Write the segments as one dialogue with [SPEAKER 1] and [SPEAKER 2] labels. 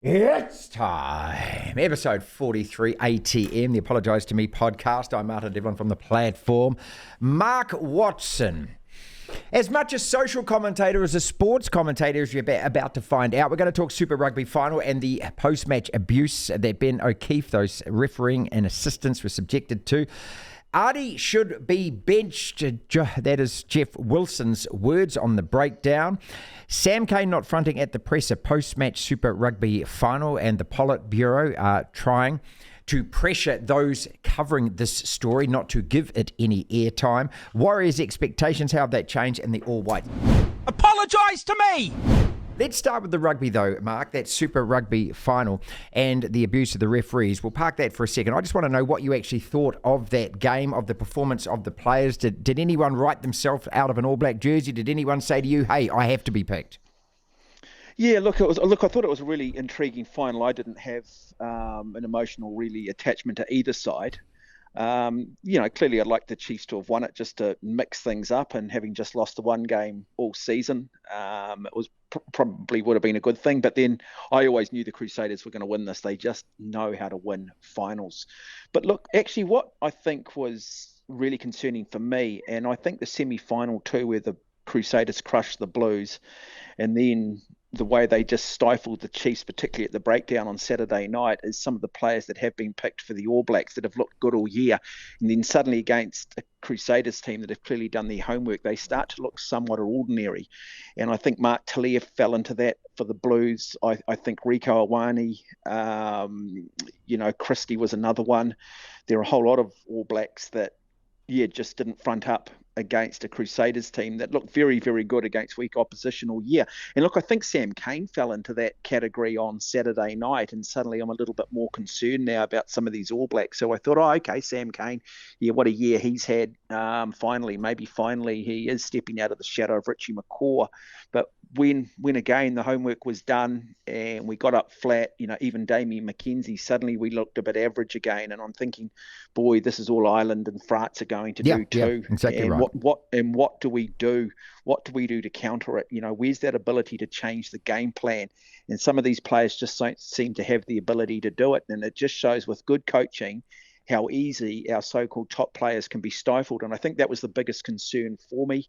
[SPEAKER 1] It's time. Episode 43, ATM, the Apologise to Me podcast. I'm Marty Devlin from the platform. Mark Watson. As much a social commentator as a sports commentator, as you're about to find out, we're going to talk Super Rugby final and the post-match abuse that Ben O'Keefe, those refereeing and assistants, were subjected to. Ardie should be benched. That is Jeff Wilson's words on the breakdown. Sam Cane not fronting at the presser post-match Super Rugby final, and the Politburo are trying to pressure those covering this story not to give it any airtime. Warriors' expectations, how have that changed? And the all-white.
[SPEAKER 2] Apologise to me!
[SPEAKER 1] Let's start with the rugby though, Mark, that Super Rugby final and the abuse of the referees. We'll park that for a second. I just want to know what you actually thought of that game, of the performance of the players. Did anyone write themselves out of an All Black jersey? Did anyone say to you, hey, I have to be picked?
[SPEAKER 3] Yeah, I thought it was a really intriguing final. I didn't have an emotional really attachment to either side. Clearly I'd like the Chiefs to have won it just to mix things up, and having just lost the one game all season, it was probably would have been a good thing. But then I always knew the Crusaders were going to win this. They just know how to win finals. But look, actually what I think was really concerning for me, and I think the semi-final too, where the Crusaders crushed the Blues, and then the way they just stifled the Chiefs, particularly at the breakdown on Saturday night, is some of the players that have been picked for the All Blacks that have looked good all year. And then suddenly against a Crusaders team that have clearly done their homework, they start to look somewhat ordinary. And I think Mark Talia fell into that for the Blues. I think Rico Awani, Christie was another one. There are a whole lot of All Blacks that, just didn't front up against a Crusaders team that looked very, very good against weak opposition all year. And look, I think Sam Cane fell into that category on Saturday night, and suddenly I'm a little bit more concerned now about some of these All Blacks. So I thought, okay, Sam Cane, what a year he's had. Finally he is stepping out of the shadow of Richie McCaw. But when again the homework was done and we got up flat, even Damien McKenzie, suddenly we looked a bit average again. And I'm thinking, boy, this is all Ireland and France are going to do too.
[SPEAKER 1] Exactly
[SPEAKER 3] and
[SPEAKER 1] right.
[SPEAKER 3] What do we do? What do we do to counter it? Where's that ability to change the game plan? And some of these players just don't seem to have the ability to do it. And it just shows with good coaching how easy our so-called top players can be stifled. And I think that was the biggest concern for me.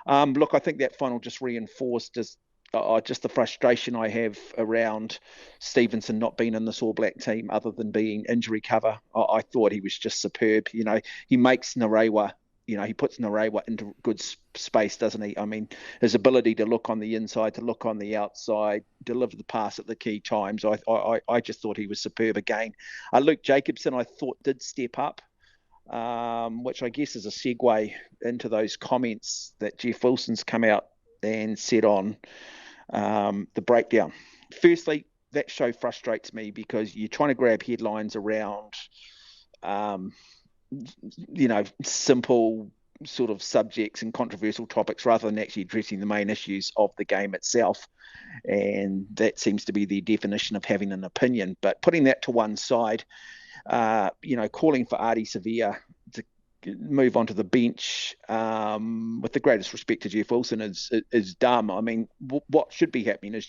[SPEAKER 3] Look, I think that final just reinforced just the frustration I have around Stevenson not being in this All Black team other than being injury cover. I thought he was just superb. He makes Narewa, he puts Narewa into good space, doesn't he? I mean, his ability to look on the inside, to look on the outside, deliver the pass at the key times. I just thought he was superb again. Luke Jacobson, I thought, did step up. Which I guess is a segue into those comments that Jeff Wilson's come out and said on the breakdown. Firstly, that show frustrates me because you're trying to grab headlines around, simple sort of subjects and controversial topics rather than actually addressing the main issues of the game itself. And that seems to be the definition of having an opinion. But putting that to one side, calling for Ardie Savea to move onto the bench, with the greatest respect to Jeff Wilson, is dumb. I mean, what should be happening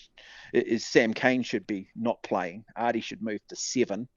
[SPEAKER 3] is Sam Cane should be not playing. Ardie should move to 7.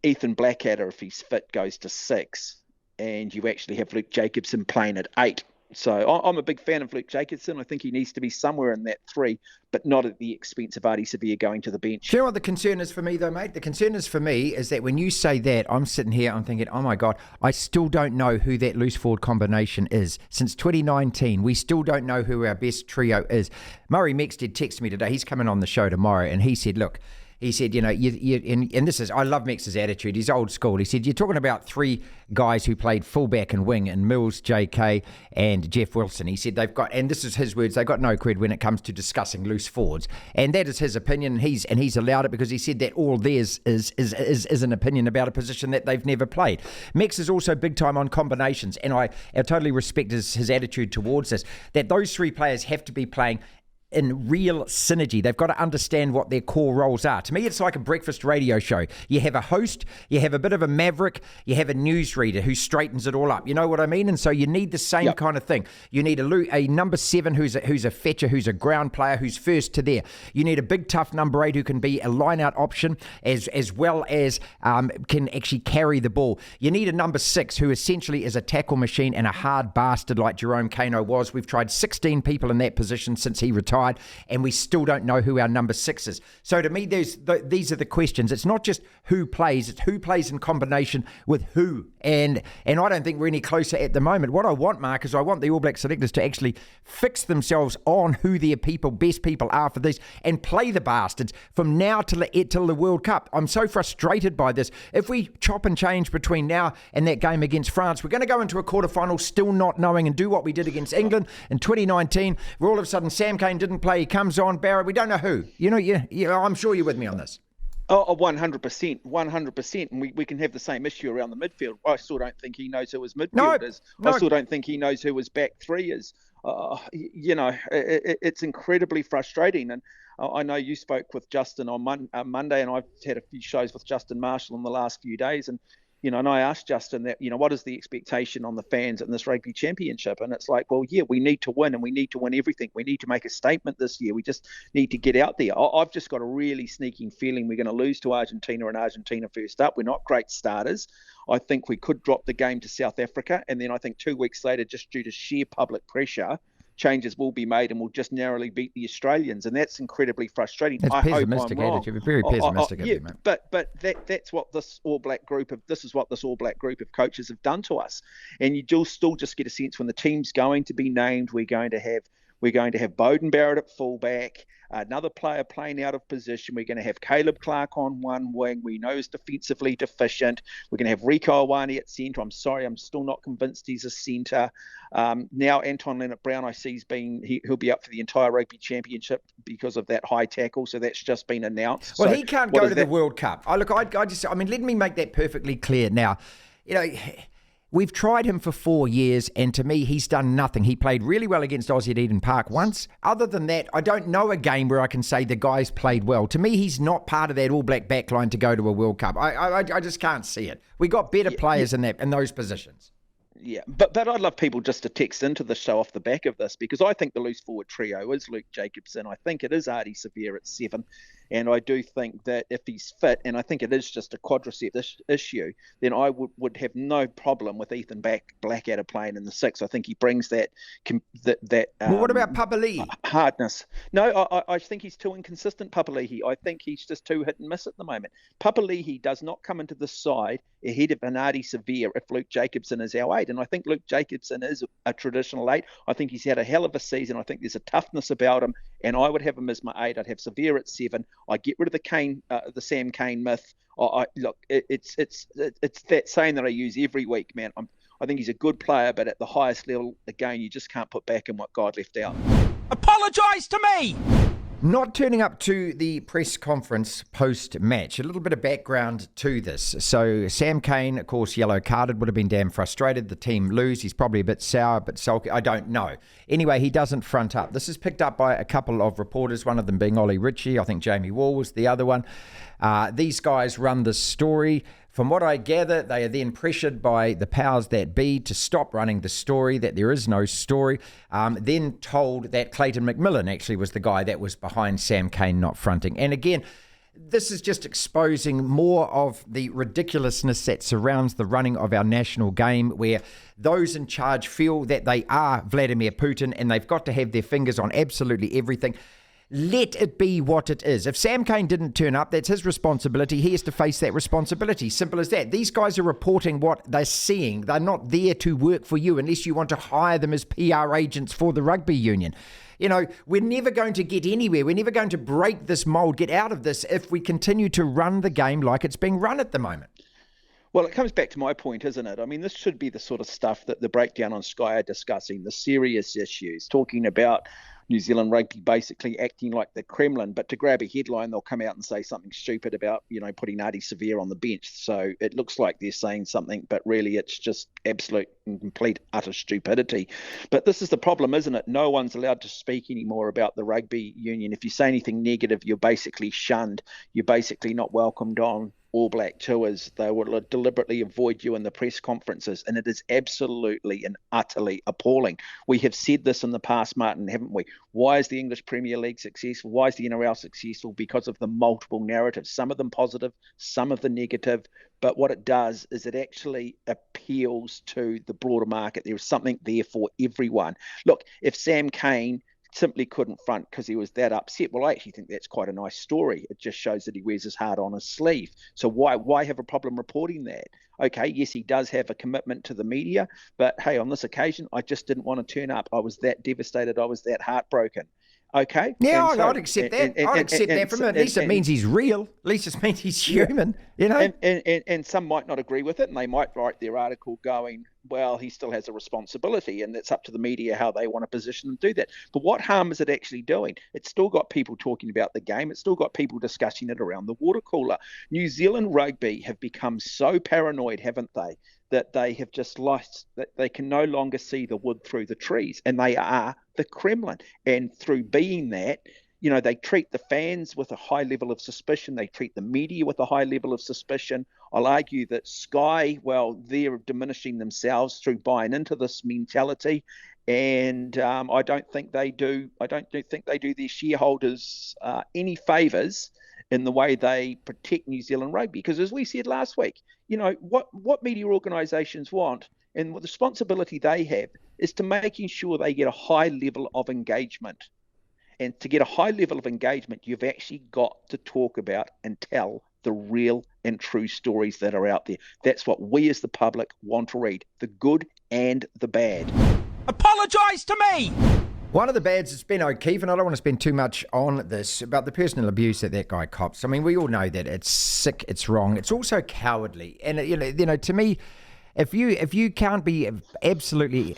[SPEAKER 3] Ethan Blackadder, if he's fit, goes to 6. And you actually have Luke Jacobson playing at 8. So I'm a big fan of Luke Jacobson. I think he needs to be somewhere in that 3, but not at the expense of Ardie Savea going to the bench.
[SPEAKER 1] Do you know what the concern is for me though, mate? The concern is for me is that when you say that, I'm sitting here, I'm thinking, oh my God, I still don't know who that loose forward combination is. Since 2019, we still don't know who our best trio is. Murray Mex did text me today. He's coming on the show tomorrow, and he said, look, he said, and this is, I love Mex's attitude. He's old school. He said, you're talking about 3 guys who played fullback and wing, and Mills, JK, and Jeff Wilson. He said they've got, and this is his words, they've got no cred when it comes to discussing loose forwards. And that is his opinion. He's allowed it because he said that all theirs is an opinion about a position that they've never played. Mex is also big time on combinations, and I totally respect his attitude towards this, that those 3 players have to be playing in real synergy. They've got to understand what their core roles are. To me, it's like a breakfast radio show. You have a host, you have a bit of a maverick, you have a newsreader who straightens it all up. You know what I mean? And so you need the same kind of thing. You need a number 7 who's a fetcher, who's a ground player, who's first to there. You need a big, tough number 8 who can be a line-out option as well as can actually carry the ball. You need a number 6 who essentially is a tackle machine and a hard bastard like Jerome Kano was. We've tried 16 people in that position since he retired, and we still don't know who our number 6 is. So to me, these are the questions. It's not just who plays, it's who plays in combination with who. And I don't think we're any closer at the moment. What I want, Mark, is I want the All Black selectors to actually fix themselves on who their best people are for this and play the bastards from now till the World Cup. I'm so frustrated by this. If we chop and change between now and that game against France, we're going to go into a quarterfinal still not knowing and do what we did against England in 2019, where all of a sudden Sam Cane didn't play, he comes on, Barrett, we don't know who. I'm sure you're with me on this.
[SPEAKER 3] Oh, 100%, 100%. And we can have the same issue around the midfield. I still don't think he knows who his midfield is. I still don't think he knows who his back 3 is. It's incredibly frustrating. And I know you spoke with Justin on Monday, and I've had a few shows with Justin Marshall in the last few days. And and I asked Justin that, what is the expectation on the fans in this rugby championship? And it's like, well, yeah, we need to win, and we need to win everything. We need to make a statement this year. We just need to get out there. I've just got a really sneaking feeling we're going to lose to Argentina, and Argentina first up. We're not great starters. I think we could drop the game to South Africa, and then I think 2 weeks later, just due to sheer public pressure, changes will be made and we'll just narrowly beat the Australians, and that's incredibly frustrating.
[SPEAKER 1] It's pessimistic attitude, very pessimistic.
[SPEAKER 3] Yeah, but that's what this All Black group of coaches have done to us, and you still just get a sense when the team's going to be named, we're going to have Bowden Barrett at fullback, another player playing out of position. We're going to have Caleb Clark on one wing. We know he's defensively deficient. We're going to have Rieko Awani at centre. I'm sorry, I'm still not convinced he's a centre. Now Anton Leonard-Brown, I see he'll be up for the entire rugby championship because of that high tackle. So that's just been announced.
[SPEAKER 1] Well, he can't go to the World Cup. Let me make that perfectly clear now. We've tried him for 4 years, and to me, he's done nothing. He played really well against Aussie at Eden Park once. Other than that, I don't know a game where I can say the guy's played well. To me, he's not part of that All Black backline to go to a World Cup. I just can't see it. We got better players in those positions.
[SPEAKER 3] Yeah, but I'd love people just to text into the show off the back of this, because I think the loose forward trio is Luke Jacobson. I think it is Ardie Savea at 7. And I do think that if he's fit, and I think it is just a quadriceps issue, then I would have no problem with Ethan Blackadder playing in the 6. I think he brings that.
[SPEAKER 1] Well, what about Papali'i?
[SPEAKER 3] Hardness. No, I think he's too inconsistent, Papali'i. I think he's just too hit and miss at the moment. Papali'i does not come into the side ahead of an Ardie Savea if Luke Jacobson is our 8. And I think Luke Jacobson is a traditional 8. I think he's had a hell of a season. I think there's a toughness about him, and I would have him as my 8. I'd have Savea at 7. I get rid of the Sam Cane myth. Look, it's that saying that I use every week, man. I think he's a good player, but at the highest level, again, you just can't put back in what God left out.
[SPEAKER 2] Apologise to me!
[SPEAKER 1] Not turning up to the press conference post-match. A little bit of background to this. So Sam Cane, of course, yellow carded, would have been damn frustrated. The team lose. He's probably a bit sour, a bit sulky. I don't know. Anyway, he doesn't front up. This is picked up by a couple of reporters, one of them being Ollie Ritchie. I think Jamie Wall was the other one. These guys run this story. From what I gather, they are then pressured by the powers that be to stop running the story, that there is no story. Then told that Clayton McMillan actually was the guy that was behind Sam Cane not fronting. And again, this is just exposing more of the ridiculousness that surrounds the running of our national game, where those in charge feel that they are Vladimir Putin and they've got to have their fingers on absolutely everything. Let it be what it is. If Sam Cane didn't turn up, that's his responsibility. He has to face that responsibility. Simple as that. These guys are reporting what they're seeing. They're not there to work for you unless you want to hire them as PR agents for the rugby union. We're never going to get anywhere. We're never going to break this mold, get out of this, if we continue to run the game like it's being run at the moment.
[SPEAKER 3] Well, it comes back to my point, isn't it? I mean, this should be the sort of stuff that the Breakdown on Sky are discussing, the serious issues, talking about New Zealand Rugby basically acting like the Kremlin, but to grab a headline, they'll come out and say something stupid about, putting Ardie Savea on the bench. So it looks like they're saying something, but really it's just absolute and complete utter stupidity. But this is the problem, isn't it? No one's allowed to speak anymore about the rugby union. If you say anything negative, you're basically shunned. You're basically not welcomed on All Black tours. They will deliberately avoid you in the press conferences, and it is absolutely and utterly appalling. We have said this in the past, Martin, haven't we? Why is the English Premier League successful? Why is the NRL successful? Because of the multiple narratives, some of them positive, some of them negative. But what it does is it actually appeals to the broader market. There is something there for everyone. Look, if Sam Cane simply couldn't front because he was that upset, well, I actually think that's quite a nice story. It just shows that he wears his heart on his sleeve. So why have a problem reporting that? Okay, yes, he does have a commitment to the media, but hey, on this occasion, I just didn't want to turn up. I was that devastated. I was that heartbroken. Okay.
[SPEAKER 1] Yeah, I'd accept that. I'd accept that from him. At least it means he's real. At least it means he's human,
[SPEAKER 3] And some might not agree with it, and they might write their article going, well, he still has a responsibility, and it's up to the media how they want to position and do that. But what harm is it actually doing? It's still got people talking about the game. It's still got people discussing it around the water cooler. New Zealand Rugby have become so paranoid, haven't they, that they have just lost, that they can no longer see the wood through the trees, and they are the Kremlin. And through being that, they treat the fans with a high level of suspicion. They treat the media with a high level of suspicion. I'll argue that Sky, well, they're diminishing themselves through buying into this mentality. And I don't think they do their shareholders any favours in the way they protect New Zealand Rugby. Because as we said last week, what media organisations want and what the responsibility they have is to making sure they get a high level of engagement. And to get a high level of engagement, you've actually got to talk about and tell the real and true stories that are out there. That's what we as the public want to read, the good and the bad.
[SPEAKER 2] Apologise to me!
[SPEAKER 1] One of the bads has been O'Keefe, and I don't want to spend too much on this, about the personal abuse that guy cops. I mean, we all know that it's sick, it's wrong, it's also cowardly. And, to me, if you can't be absolutely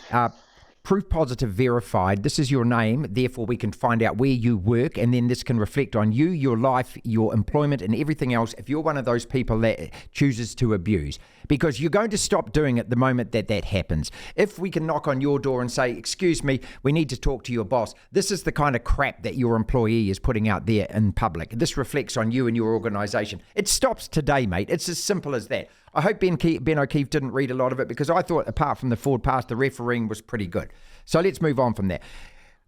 [SPEAKER 1] proof positive verified, this is your name, therefore we can find out where you work, and then this can reflect on you, your life, your employment, and everything else if you're one of those people that chooses to abuse. Because you're going to stop doing it the moment that happens. If we can knock on your door and say, excuse me, we need to talk to your boss, this is the kind of crap that your employee is putting out there in public. This reflects on you and your organisation. It stops today, mate. It's as simple as that. I hope Ben O'Keefe didn't read a lot of it, because I thought, apart from the forward pass, the refereeing was pretty good. So let's move on from that.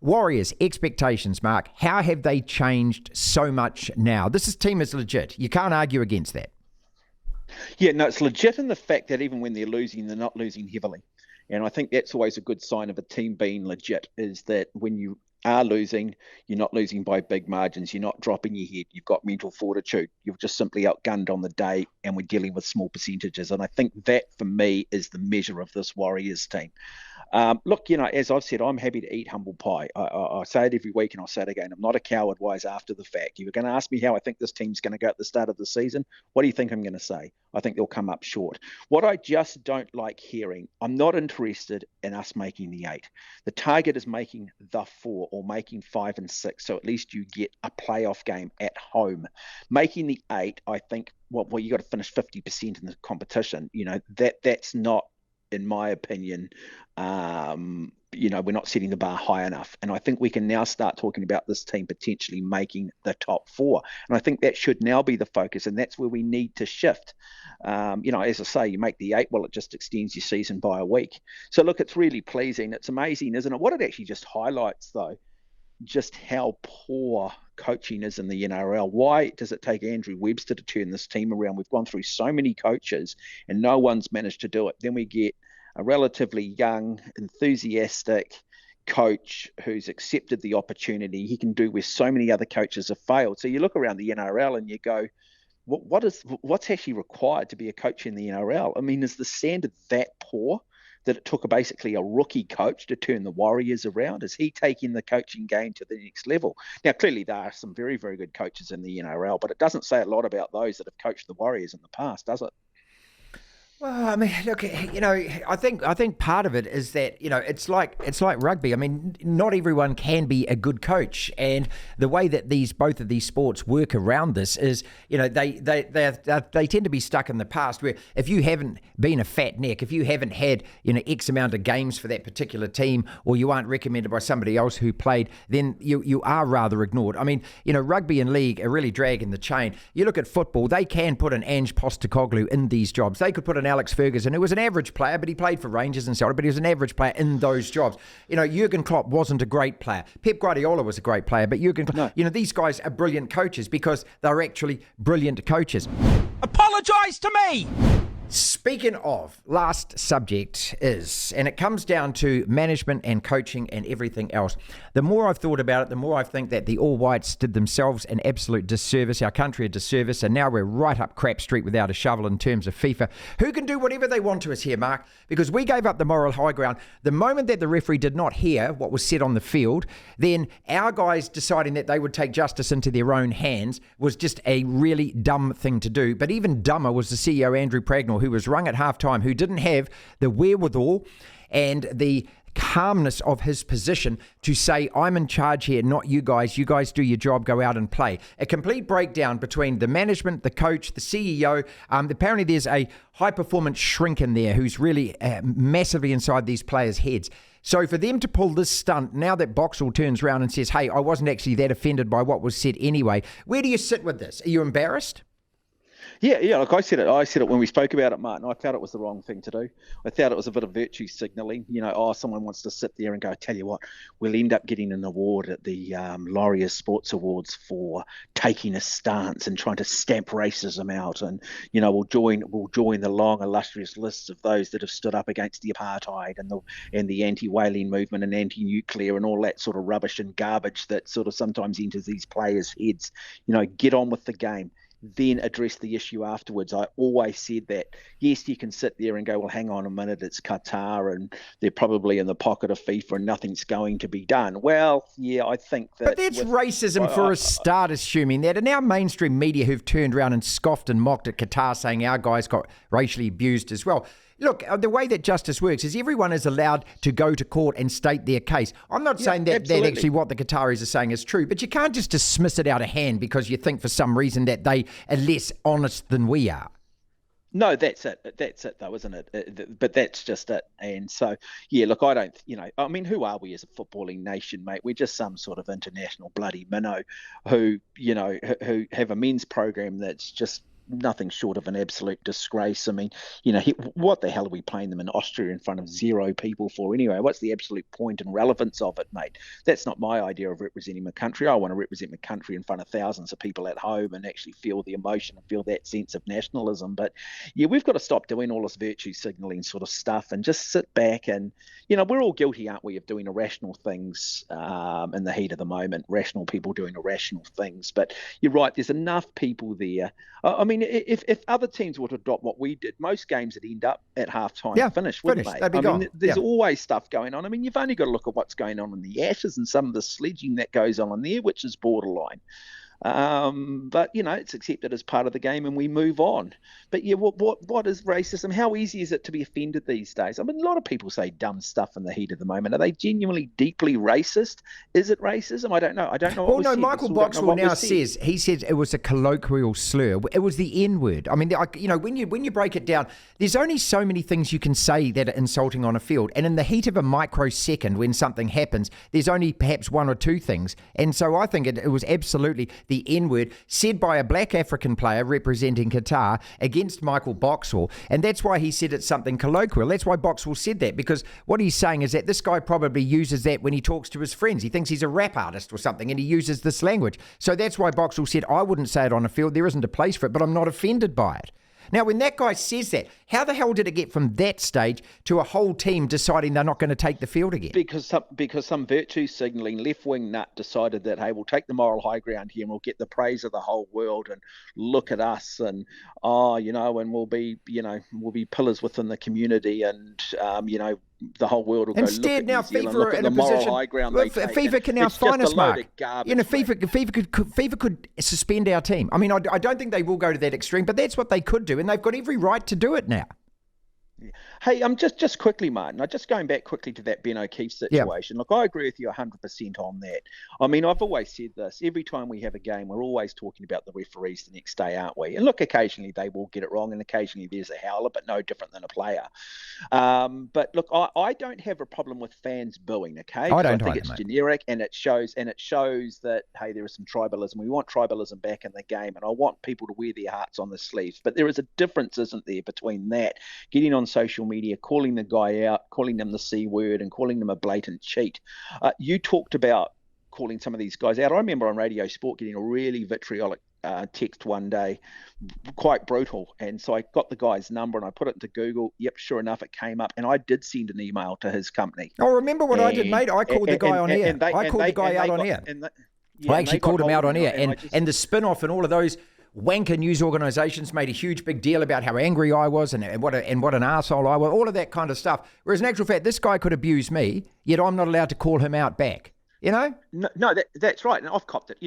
[SPEAKER 1] Warriors, expectations, Mark. How have they changed so much now? This team is legit. You can't argue against that.
[SPEAKER 3] Yeah, no, it's legit in the fact that even when they're losing, they're not losing heavily. And I think that's always a good sign of a team being legit, is that when you are losing, you're not losing by big margins. You're not dropping your head. You've got mental fortitude. You've just simply outgunned on the day, and we're dealing with small percentages. And I think that, for me, is the measure of this Warriors team. Look, as I've said, I'm happy to eat humble pie. I say it every week, and I'll say it again. I'm not a coward wise after the fact. You were going to ask me how I think this team's going to go at the start of the season. What do you think I'm going to say? I think they'll come up short. What I just don't like hearing, I'm not interested in us making the 8. The target is making the 4 or making 5 and 6. So at least you get a playoff game at home. Making the 8, I think, well, you got to finish 50% in the competition. That's not, in my opinion, we're not setting the bar high enough. And I think we can now start talking about this team potentially making the top 4. And I think that should now be the focus. And that's where we need to shift. As I say, you make the 8, well, it just extends your season by a week. So look, it's really pleasing. It's amazing, isn't it? What it actually just highlights, though, just how poor coaching is in the NRL. Why does it take Andrew Webster to turn this team around? We've gone through so many coaches and no one's managed to do it. Then we get a relatively young, enthusiastic coach who's accepted the opportunity. He can do where so many other coaches have failed. So you look around the NRL and you go, what's actually required to be a coach in the NRL? I mean, is the standard that poor that it took basically a rookie coach to turn the Warriors around? Is he taking the coaching game to the next level? Now, clearly there are some very, very good coaches in the NRL, but it doesn't say a lot about those that have coached the Warriors in the past, does it?
[SPEAKER 1] Well, I mean, look, I think part of it is that it's like rugby. I mean, not everyone can be a good coach, and the way that both of these sports work around this is, they tend to be stuck in the past. Where if you haven't been a fat neck, if you haven't had X amount of games for that particular team, or you aren't recommended by somebody else who played, then you are rather ignored. I mean, rugby and league are really dragging the chain. You look at football; they can put an Ange Postecoglou in these jobs. They could put an Alex Ferguson, who was an average player, but he played for Rangers and Celtic, but he was an average player in those jobs. Jurgen Klopp wasn't a great player. Pep Guardiola was a great player, but Jurgen Klopp, these guys are brilliant coaches because they're actually brilliant coaches.
[SPEAKER 2] Apologise to me!
[SPEAKER 1] Speaking of, last subject is, and it comes down to management and coaching and everything else. The more I've thought about it, the more I think that the All Whites did themselves an absolute disservice, our country a disservice, and now we're right up crap street without a shovel in terms of FIFA. Who can do whatever they want to us here, Mark? Because we gave up the moral high ground. The moment that the referee did not hear what was said on the field, then our guys deciding that they would take justice into their own hands was just a really dumb thing to do. But even dumber was the CEO, Andrew Pragnell, who was rung at halftime, who didn't have the wherewithal and the calmness of his position to say, I'm in charge here, not you guys. You guys do your job, go out and play. A complete breakdown between the management, the coach, the CEO. Apparently there's a high-performance shrink in there who's really massively inside these players' heads. So for them to pull this stunt, now that Boxall turns around and says, hey, I wasn't actually that offended by what was said anyway, where do you sit with this? Are you embarrassed?
[SPEAKER 3] Yeah. Look, I said it when we spoke about it, Martin. I felt it was the wrong thing to do. I thought it was a bit of virtue signalling. Someone wants to sit there and go, tell you what, we'll end up getting an award at the Laureus Sports Awards for taking a stance and trying to stamp racism out, and we'll join the long illustrious lists of those that have stood up against the apartheid and the anti-whaling movement and anti-nuclear and all that sort of rubbish and garbage that sort of sometimes enters these players' heads. Get on with the game, then address the issue afterwards. I always said that, yes, you can sit there and go, well, hang on a minute, it's Qatar and they're probably in the pocket of FIFA and nothing's going to be done. Well, yeah, I think that... But
[SPEAKER 1] that's racism for a start, assuming that. And our mainstream media who've turned around and scoffed and mocked at Qatar, saying our guys got racially abused as well. Look, the way that justice works is everyone is allowed to go to court and state their case. I'm not saying that actually what the Qataris are saying is true, but you can't just dismiss it out of hand because you think for some reason that they are less honest than we are.
[SPEAKER 3] No, that's it. That's it, though, isn't it? But that's just it. And so, yeah, look, I don't, I mean, who are we as a footballing nation, mate? We're just some sort of international bloody minnow who have a men's program that's just nothing short of an absolute disgrace. I mean, what the hell are we playing them in Austria in front of 0 people for anyway? What's the absolute point and relevance of it, mate? That's not my idea of representing my country. I want to represent my country in front of thousands of people at home and actually feel the emotion and feel that sense of nationalism. But yeah, we've got to stop doing all this virtue signaling sort of stuff and just sit back and, we're all guilty, aren't we, of doing irrational things in the heat of the moment, rational people doing irrational things. But you're right, there's enough people there. I mean, if other teams were to adopt what we did, most games would end up at halftime finished, wouldn't they?
[SPEAKER 1] They'd be gone.
[SPEAKER 3] There's always stuff going on. I mean, you've only got to look at what's going on in the Ashes and some of the sledging that goes on in there, which is borderline. But it's accepted as part of the game and we move on. But yeah, what is racism? How easy is it to be offended these days? I mean, a lot of people say dumb stuff in the heat of the moment. Are they genuinely deeply racist? Is it racism? I don't know.
[SPEAKER 1] Well, no, Michael Boxall now says, he said it was a colloquial slur. It was the N-word. I mean, when you break it down, there's only so many things you can say that are insulting on a field. And in the heat of a microsecond, when something happens, there's only perhaps 1 or 2 things. And so I think it was absolutely the N-word said by a black African player representing Qatar against Michael Boxall. And that's why he said it's something colloquial. That's why Boxall said that, because what he's saying is that this guy probably uses that when he talks to his friends. He thinks he's a rap artist or something and he uses this language. So that's why Boxall said, I wouldn't say it on a field. There isn't a place for it, but I'm not offended by it. Now, when that guy says that, how the hell did it get from that stage to a whole team deciding they're not going to take the field again?
[SPEAKER 3] Because some virtue signalling left-wing nut decided that, hey, we'll take the moral high ground here and we'll get the praise of the whole world and look at us and, and we'll be pillars within the community and, the whole world will
[SPEAKER 1] Instead,
[SPEAKER 3] go
[SPEAKER 1] now
[SPEAKER 3] look at New Zealand,
[SPEAKER 1] FIFA
[SPEAKER 3] look
[SPEAKER 1] are
[SPEAKER 3] at
[SPEAKER 1] in
[SPEAKER 3] the
[SPEAKER 1] a
[SPEAKER 3] moral
[SPEAKER 1] position.
[SPEAKER 3] high ground
[SPEAKER 1] Well,
[SPEAKER 3] they take.
[SPEAKER 1] FIFA can now
[SPEAKER 3] It's
[SPEAKER 1] fine
[SPEAKER 3] just
[SPEAKER 1] us,
[SPEAKER 3] a load
[SPEAKER 1] Mark.
[SPEAKER 3] of garbage,
[SPEAKER 1] FIFA could suspend our team. I mean, I don't think they will go to that extreme, but that's what they could do, and they've got every right to do it now.
[SPEAKER 3] Hey, just quickly, Martin. I'm just going back quickly to that Ben O'Keefe situation. Look, I agree with you 100% on that. I mean, I've always said this. Every time we have a game, we're always talking about the referees the next day, aren't we? And look, occasionally they will get it wrong, and occasionally there's a howler, but no different than a player. But look, I don't have a problem with fans booing. Okay, I think it's generic, and it shows that hey, there is some tribalism. We want tribalism back in the game, and I want people to wear their hearts on their sleeves. But there is a difference, isn't there, between that, getting on social media, calling the guy out, calling them the C word, and calling them a blatant cheat. You talked about calling some of these guys out. I remember on Radio Sport getting a really vitriolic text one day, quite brutal. And so I got the guy's number and I put it into Google. Yep, sure enough, it came up. And I did send an email to his company.
[SPEAKER 1] Oh, remember what I did, mate? I called the guy on air. I called the guy out on air. I actually called him out on air. And the spin-off and all of those wanker news organisations made a huge big deal about how angry I was and what an arsehole I was, all of that kind of stuff. Whereas in actual fact, this guy could abuse me, yet I'm not allowed to call him out back. You know?
[SPEAKER 3] No, that's right. And I've copped it.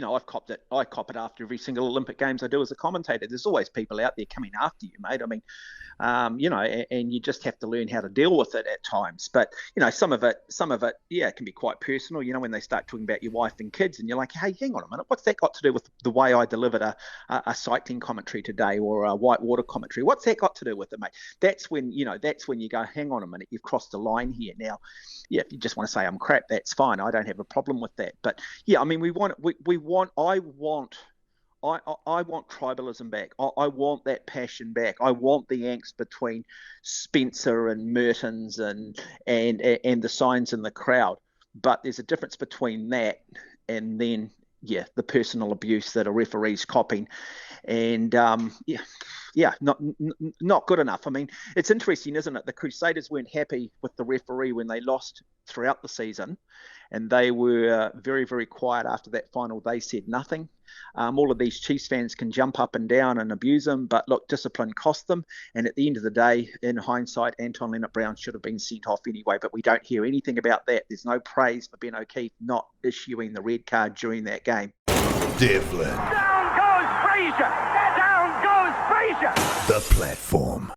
[SPEAKER 3] I cop it after every single Olympic Games I do as a commentator. There's always people out there coming after you, mate. I mean, and you just have to learn how to deal with it at times. But, some of it, yeah, it can be quite personal, when they start talking about your wife and kids and you're like, hey, hang on a minute. What's that got to do with the way I delivered a cycling commentary today or a whitewater commentary? What's that got to do with it, mate? That's when you go, hang on a minute, you've crossed the line here. Now, yeah, if you just want to say I'm crap, that's fine. I don't have a problem with that. But yeah, I mean, I want tribalism back. I want that passion back. I want the angst between Spencer and Mertens and the signs in the crowd. But there's a difference between that and then, yeah, the personal abuse that a referee's copping. And not good enough. I mean, it's interesting, isn't it? The Crusaders weren't happy with the referee when they lost throughout the season, and they were very, very quiet after that final. They said nothing. All of these Chiefs fans can jump up and down and abuse them, but look, discipline cost them. And at the end of the day, in hindsight, Anton Leonard-Brown should have been sent off anyway, but we don't hear anything about that. There's no praise for Ben O'Keefe not issuing the red card during that game.
[SPEAKER 4] Devlin.
[SPEAKER 2] Down goes Fraser! Down goes Fraser!
[SPEAKER 4] The Platform.